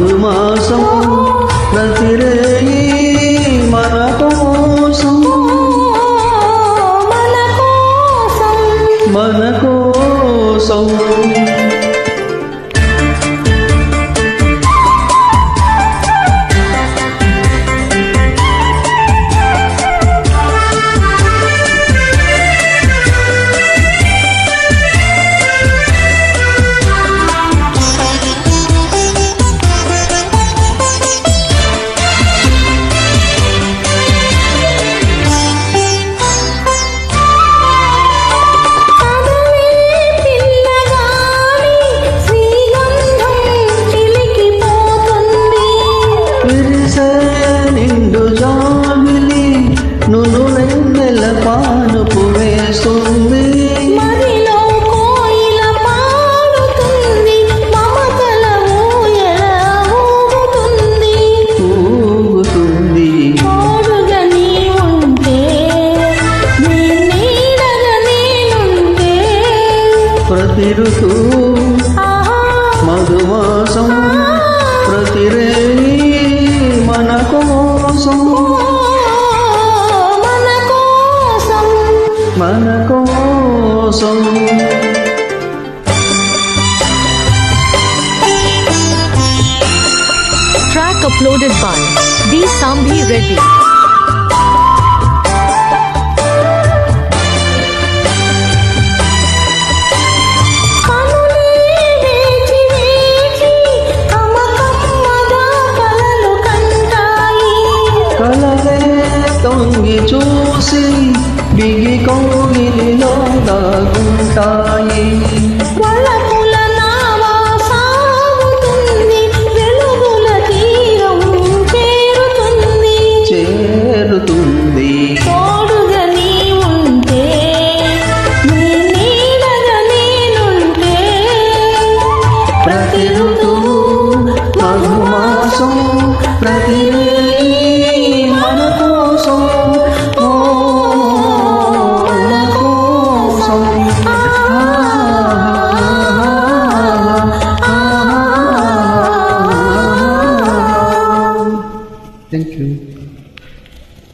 మధుమాసం ప్రతిరేయి మన కోసం మన కోసం నిండు జాబిలి నును వెన్నెల పానుపు వేస్తుంది మదిలో కోయిల పాడుతుంది మమతల ఊయల ఊగుతుంది ఊగుతుంది తోడుగా నీ ఉంటే నీ నీడగా నేనుంటే ప్రతి ఋతువు మధుమాసం ప్రతిరేయి మన కోసం మన కోసం Track uploaded by D. Sambhi Reddy. కలలే తొంగి చూసి బిగి కోగిలిలో దాగుంటాయి వలపుల నావా సాగుతుంది వెలుగుల తీరం చేరుతుంది చేరుతుంది తోడుగా నీ ఉంటే నీ నీడగా నేనుంటే ప్రతి ఋతువు మధుమాసం ప్రతిరేయి మన కోసం మన కోసం Thank you.